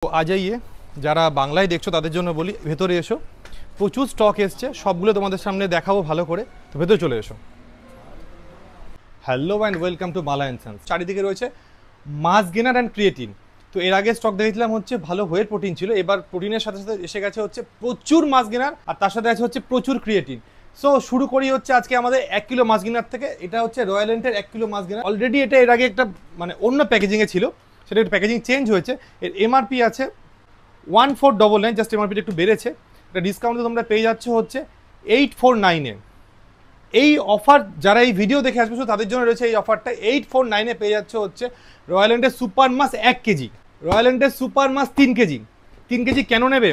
তো আ যাইয়ে যারা বাংলায় দেখছো তাদের জন্য বলি ভেতরে এসো, প্রচুর স্টক এসছে, সবগুলো তোমাদের সামনে দেখাবো ভালো করে। তো ভেতরে চলে এসো। Hello and welcome to Mala and sons. চারিদিকে রয়েছে মাস গেনার অ্যান্ড ক্রিয়েটিন। তো এর আগে স্টক দেখেছিলাম হচ্ছে ভালো হোয়ের প্রোটিন ছিল, এবার প্রোটিনের সাথে সাথে এসে গেছে হচ্ছে প্রচুর মাস গেনার, আর তার সাথে আছে হচ্ছে প্রচুর ক্রিয়েটিন। সো শুরু করি হচ্ছে আজকে আমাদের 1 কিলো মাস গেনার থেকে। এটা হচ্ছে রয়্যাল এন্টের 1 কিলো মাস গেনার। অলরেডি এটা এর আগে একটা মানে অন্য প্যাকেজিংয়ে ছিল, সেটা একটু প্যাকেজিং চেঞ্জ হয়েছে। এর এমআরপি আছে 1499, জাস্ট এমআরপিটা একটু বেড়েছে। এটা ডিসকাউন্টে তোমরা পেয়ে যাচ্ছ হচ্ছে 849-এ। এই অফার যারা এই ভিডিও দেখে আসবে তাদের জন্য রয়েছে এই অফারটা। 849-এ পেয়ে যাচ্ছে হচ্ছে রয়্যাল এন্টের সুপার মাস 1 কেজি, রয়্যাল এন্টের সুপার মাস 3 কেজি। 3 কেজি কেন নেবে?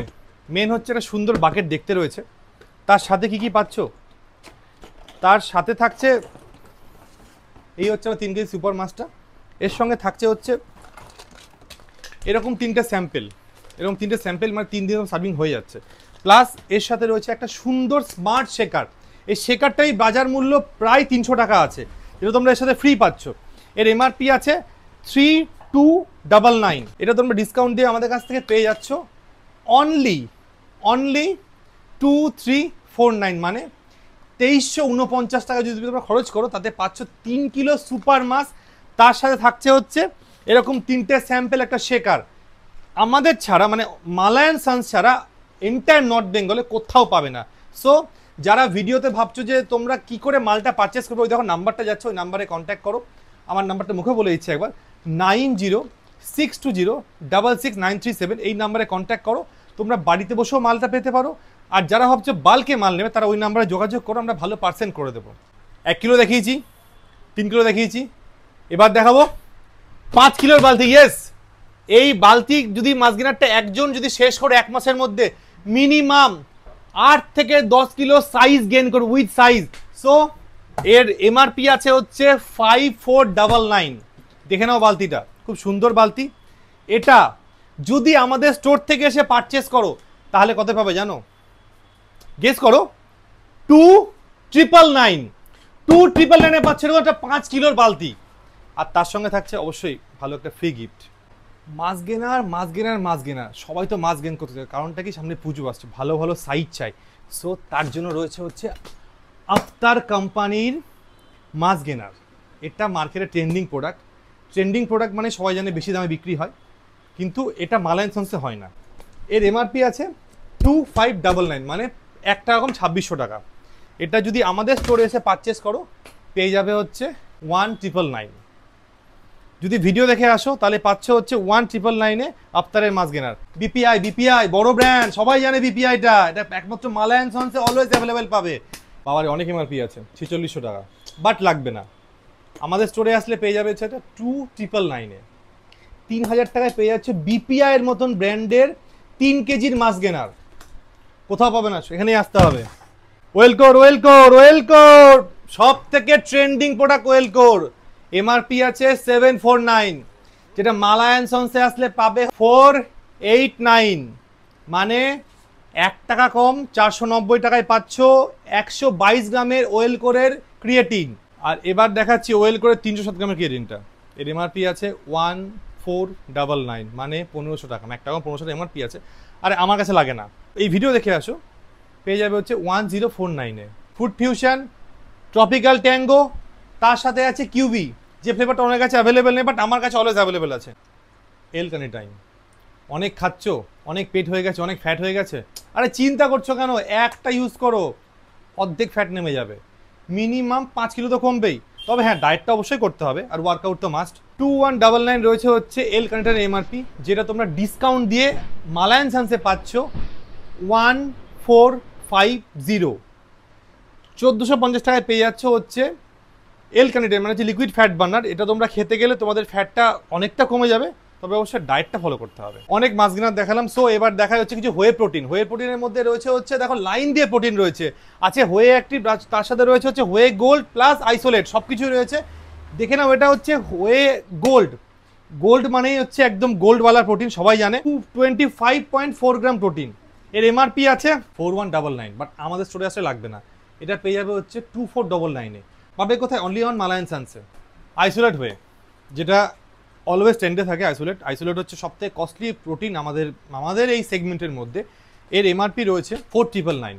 মেন হচ্ছে একটা সুন্দর বাকেট দেখতে রয়েছে। তার সাথে কি কি পাচ্ছ? তার সাথে থাকছে এই হচ্ছে 3 কেজি সুপার মাসটা। এর সঙ্গে থাকছে হচ্ছে এরকম 3টে স্যাম্পেল, এরকম 3টে স্যাম্পেল, মানে 3 দিন সার্ভিং হয়ে যাচ্ছে। প্লাস এর সাথে রয়েছে একটা সুন্দর স্মার্ট শেকার। এই শেকারটাই বাজার মূল্য প্রায় 300 টাকা আছে, যেটা তোমরা এর সাথে ফ্রি পাচ্ছ। এর এমআরপি আছে 3299। এটা তোমরা ডিসকাউন্ট দিয়ে আমাদের কাছ থেকে পেয়ে যাচ্ছ অনলি 2349, মানে 2349 টাকা যদি তোমরা খরচ করো তাতে পাচ্ছ 3 কিলো সুপার মাস। তার সাথে থাকছে হচ্ছে এরকম 3টে স্যাম্পেল, একটা শেকার। আমাদের ছাড়া মানে মালা অ্যান্ড সন্স ছাড়া এন্টায়ার নর্থ বেঙ্গলে কোথাও পাবে না। সো যারা ভিডিওতে ভাবছো যে তোমরা কি করে মালটা পারচেস করবে, ওই দেখো নাম্বারটা যাচ্ছে, ওই নাম্বারে কন্ট্যাক্ট করো। আমার নাম্বারটা মুখে বলে দিচ্ছি একবার, 9062066937। এই নাম্বারে কন্ট্যাক্ট করো, তোমরা বাড়িতে বসেও মালটা পেতে পারো। আর যারা ভাবছো বাল্কে মাল নেবে তারা ওই নাম্বারে যোগাযোগ করো, আমরা ভালো পার্সেন্ট করে দেবো। 1 কিলো দেখিয়েছি, 3 কিলো দেখিয়েছি, এবার দেখাবো 5 কিলোর বালতি। ইয়েস, এই বালতি যদি মাস গেনারটা একজন যদি শেষ করে 1 মাসের মধ্যে মিনিমাম 8 থেকে 10 কিলো সাইজ গেইন করবে উইথ সাইজ। সো এর এমআরপি আছে হচ্ছে 5499। দেখে নাও বালতিটা, খুব সুন্দর বালতি। এটা যদি আমাদের স্টোর থেকে এসে পারচেস করো তাহলে কত পাবে জানো? গেস করো, 2999। 2999-এ পাচ্ছে একটা 5 কিলোর বালতি, আর তার সঙ্গে থাকছে অবশ্যই ভালো একটা ফ্রি গিফট। মাস গেনার, মাস গেনার, মাস গেনার, সবাই তো মাস গেন করতে চায়, কারণটা কি সামনে পুজো আসছে, ভালো ভালো সাইজ চাই। সো তার জন্য রয়েছে হচ্ছে আফতার কোম্পানির মাস গেনার। এটা মার্কেটে ট্রেন্ডিং প্রোডাক্ট। ট্রেন্ডিং প্রোডাক্ট মানে সবাই জানে বেশি দামে বিক্রি হয়, কিন্তু এটা মালা অ্যান্ড সন্সে হয় না। এর এমআরপি আছে 2599, মানে একটা রকম 2600 টাকা। এটা যদি আমাদের স্টোরে এসে পারচেস করো পেয়ে যাবে হচ্ছে 1999। যদি ভিডিও দেখে আসো তাহলে পাচ্ছ হচ্ছে 1999-এ আফতারের মাস গেনার। বিপিআই, বিপিআই বড় ব্র্যান্ড, সবাই জানে বিপিআইটা। এটা একমাত্র মালা অ্যান্ড সন্সে অলওয়েজ অ্যাভেলেবেল পাবে। বাবারে অনেক এমআরপি আছে, 4600 টাকা, বাট লাগবে না। আমাদের স্টোরে আসলে পেয়ে যাবে হচ্ছে এটা 2999-এ। 3000 টাকায় পেয়ে যাচ্ছে বিপিআই এর মতন ব্র্যান্ডের 3 কেজির মাস গেনার। কোথাও পাবে না, এখানেই আসতে হবে। ওয়েলকোর, ওয়েলকোর, ওয়েলকোর, সব থেকে ট্রেন্ডিং প্রোডাক্ট ওয়েলকোর। এমআরপি আছে 749, যেটা মালা অ্যান্ড সন্সে আসলে পাবে 489, মানে 1 টাকা কম, 490 টাকায় পাচ্ছ 122 গ্রামের ওয়েলকোরের ক্রিয়েটিন। আর এবার দেখাচ্ছি ওয়েলকোরের 307 গ্রামের ক্রিয়েটিনটা। এর এমআরপি আছে 1499, মানে 1500 টাকা, 1 টাকা 1500 এমআরপি আছে। আরে আমার কাছে লাগে না, এই ভিডিও দেখে আসো, পেয়ে যাবে হচ্ছে 1049-এ। ফুড ফিউশন, ট্রপিক্যাল ট্যাঙ্গো, তার সাথে আছে কিউবি, যে ফ্লেভারটা অনেক কাছে অ্যাভেলেবেল নেই, বাট আমার কাছে অলওয়েজ অ্যাভেলেবেল আছে। এল কানিটাইন। অনেক খাচ্ছ, অনেক পেট হয়ে গেছে, অনেক ফ্যাট হয়ে গেছে, আরে চিন্তা করছো কেন? একটা ইউজ করো, অর্ধেক ফ্যাট নেমে যাবে, মিনিমাম 5 কিলো তো কমবেই। তবে হ্যাঁ, ডায়েটটা অবশ্যই করতে হবে, আর ওয়ার্কআউট তো মাস্ট। 2199 রয়েছে হচ্ছে এল কানিটাইন এমআরপি, যেটা তোমরা ডিসকাউন্ট দিয়ে মালা অ্যান্ড সন্সে পাচ্ছ 1450। 1450 টাকায় পেয়ে যাচ্ছ হচ্ছে এল কানিটাইন, মানে হচ্ছে লিকুইড ফ্যাট বার্নার। এটা তোমরা খেতে গেলে তোমাদের ফ্যাটটা অনেকটা কমে যাবে, তবে অবশ্যই ডায়েটটা ফলো করতে হবে। অনেক মাস গেনার দেখালাম। সো এবার দেখা যাচ্ছে কিছু হোয়ে প্রোটিন। হোয়ে প্রোটিনের মধ্যে রয়েছে হচ্ছে দেখো লাইন দিয়ে প্রোটিন রয়েছে, আছে হোয়ে অ্যাক্টিভ, তার সাথে রয়েছে হচ্ছে হোয়ে গোল্ড প্লাস আইসোলেট, সব কিছুই রয়েছে। দেখে নাও, এটা হচ্ছে হোয়ে গোল্ড। গোল্ড মানেই হচ্ছে একদম গোল্ডওয়ালা প্রোটিন, সবাই জানে। 25.4 গ্রাম প্রোটিন। এর এমআরপি আছে 4199, বাট আমাদের স্টোরে আসলে লাগবে না। এটা পেয়ে যাবে হচ্ছে 2499-এ। পাবে কোথায়? অনলি অন মালা অ্যান্ড সন্সে। আইসোলেট হয়ে, যেটা অলওয়েজ ট্রেন্ডে থাকে আইসোলেট। আইসোলেট হচ্ছে সবথেকে কস্টলি প্রোটিন আমাদের এই সেগমেন্টের মধ্যে। এর এমআরপি রয়েছে 4999,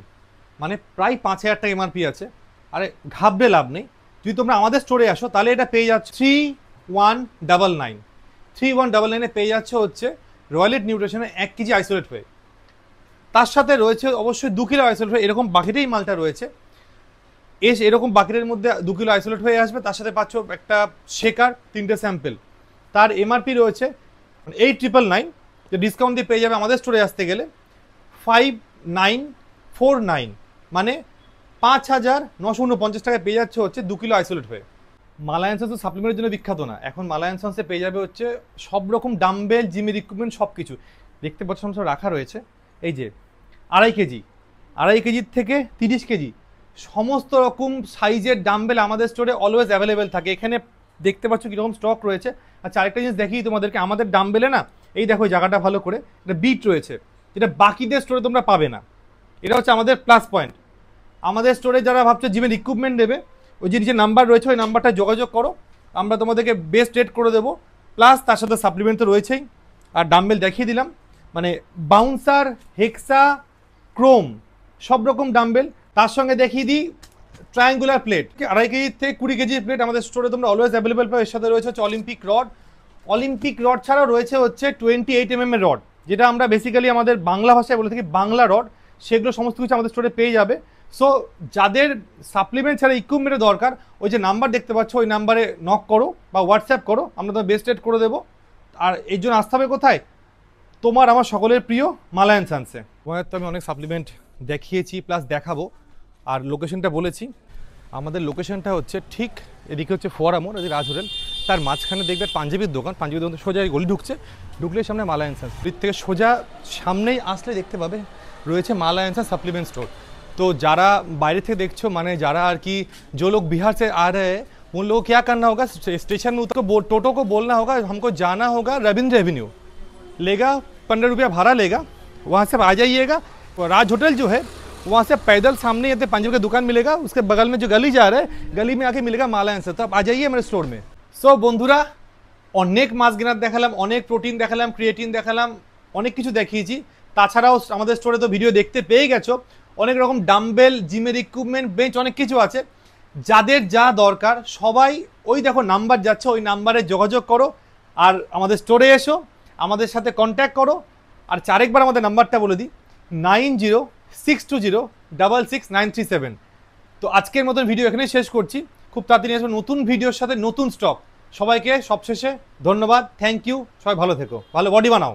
মানে প্রায় 5000 টাকা এমআরপি আছে। আরে ঘাবড়ে লাভ নেই, যদি তোমরা আমাদের স্টোরে আসো তাহলে এটা পেয়ে যাচ্ছে 3199। 3199 পেয়ে যাচ্ছে হচ্ছে রয়্যাল নিউট্রিশনের 1 কেজি আইসোলেট হয়ে। তার সাথে রয়েছে অবশ্যই 2 কিলো আইসোলেট হয়ে, এরকম বাকেটেই মালটা রয়েছে। এরকম বাকেটের মধ্যে 2 কিলো আইসোলেট হয়ে আসবে, তার সাথে পাচ্ছ একটা শেকার, 3টে স্যাম্পেল। তার এমআরপি রয়েছে 8999, যে ডিসকাউন্ট দিয়ে পেয়ে যাবে আমাদের স্টোরে আসতে গেলে 5949, মানে 5949 টাকায় পেয়ে যাচ্ছে হচ্ছে 2 কিলো আইসোলেট হয়ে। মালায়ান সন্স সাপ্লিমেন্টের জন্য বিখ্যাত না, এখন মালায়ান সন্সে পেয়ে যাবে হচ্ছে সব রকম ডাম্বেল, জিমের ইকুইপমেন্ট সব কিছু। দেখতে পাচ্ছ সব রাখা রয়েছে, এই যে 2.5 কেজির থেকে 30 কেজি সমস্ত রকম সাইজের ডাম্বেল আমাদের স্টোরে অলওয়েজ অ্যাভেলেবেল থাকে। এখানে দেখতে পাচ্ছ কীরকম স্টক রয়েছে। আচ্ছা, আরেকটা জিনিস দেখি তোমাদেরকে, আমাদের ডাম্বেলে না এই দেখো এই জায়গাটা ভালো করে এটা বিট রয়েছে, যেটা বাকিদের স্টোরে তোমরা পাবে না। এটা হচ্ছে আমাদের প্লাস পয়েন্ট। আমাদের স্টোরে যারা ভাবছো জিমের ইকুইপমেন্ট নেবে, ওই যে নিচে নাম্বার রয়েছে ওই নাম্বারটা যোগাযোগ করো, আমরা তোমাদেরকে বেস্ট রেট করে দেবো। প্লাস তার সাথে সাপ্লিমেন্ট তো রয়েছেই। আর ডাম্বেল দেখিয়ে দিলাম, মানে বাউন্সার, হেক্সা, ক্রোম সব রকম ডাম্বেল। তার সঙ্গে দেখিয়ে দিই ট্রায়াঙ্গুলার প্লেট, 2.5 কেজির থেকে 20 কেজির প্লেট আমাদের স্টোরে তোমরা অলওয়েজ অ্যাভেলেবেল পাবে। এর সাথে রয়েছে হচ্ছে অলিম্পিক রড। অলিম্পিক রড ছাড়াও রয়েছে হচ্ছে 28 mm এর রড, যেটা আমরা বেসিক্যালি আমাদের বাংলা ভাষায় বলে থাকি বাংলা রড। সেগুলো সমস্ত কিছু আমাদের স্টোরে পেয়ে যাবে। সো যাদের সাপ্লিমেন্ট ছাড়া ইকুইপমেন্টের দরকার, ওই যে নাম্বার দেখতে পাচ্ছ ওই নাম্বারে নক করো বা হোয়াটসঅ্যাপ করো, আমরা তোমার বেস্ট রেট করে দেবো। আর এর জন্য আসতে হবে কোথায়? তোমার আমার সকলের প্রিয় মালায়ান সান্সে। ওখানে তো আমি অনেক সাপ্লিমেন্ট দেখিয়েছি প্লাস দেখাবো। আর লোকেশনটা বলেছি, আমাদের লোকেশনটা হচ্ছে ঠিক এদিকে হচ্ছে ফোয়ারা মোড়, এদিকে রাজ হোটেল, তার মাঝখানে দেখবে পাঞ্জাবির দোকান। পাঞ্জাবির দোকান সোজা গলি ঢুকলে সামনে মালায়ান সান্স। এর থেকে সোজা সামনেই আসলে দেখতে পাবে রয়েছে মালায়ান সান্স সাপ্লিমেন্ট স্টোর। तो जरा बाहर थे देखो माने जरा आर की जो लोग बिहार से आ रहे हैं उन लोगों को क्या करना होगा, स्टेशन में उतर टोटो को बोलना होगा हमको जाना होगा रविंद्र एवेन्यू, लेगा 15 रुपया भाड़ा लेगा, वहाँ से आ जाइएगा। राज होटल जो है वहाँ से पैदल सामने ये पंजाब की दुकान मिलेगा, उसके बगल में जो गली जा रहा है गली में आके मिलेगा मालायन से। तो आप आ जाइए मेरे स्टोर में। सो बंधुरा अनेक माছ গেনার দেখালাম, অনেক প্রোটিন দেখালাম, ক্রিয়েটিন দেখালাম, অনেক কিছু দেখিয়েছি। তাছাড়াও আমাদের স্টোরে তো ভিডিও দেখতে পেয়ে গেছো, অনেক রকম ডাম্বেল, জিমের ইকুইপমেন্ট, বেঞ্চ অনেক কিছু আছে। যাদের যা দরকার সবাই ওই দেখো নাম্বার যাচ্ছে, ওই নাম্বারে যোগাযোগ করো আর আমাদের স্টোরে এসো, আমাদের সাথে কন্ট্যাক্ট করো। আর চারেকবার আমাদের নাম্বারটা বলে দিই 9062066937। তো আজকের মতন ভিডিও এখানেই শেষ করছি, খুব তাড়াতাড়ি আসবো নতুন ভিডিওর সাথে নতুন স্টক। সবাইকে সবশেষে ধন্যবাদ, থ্যাংক ইউ, সবাই ভালো থেকো, ভালো বডি বানাও।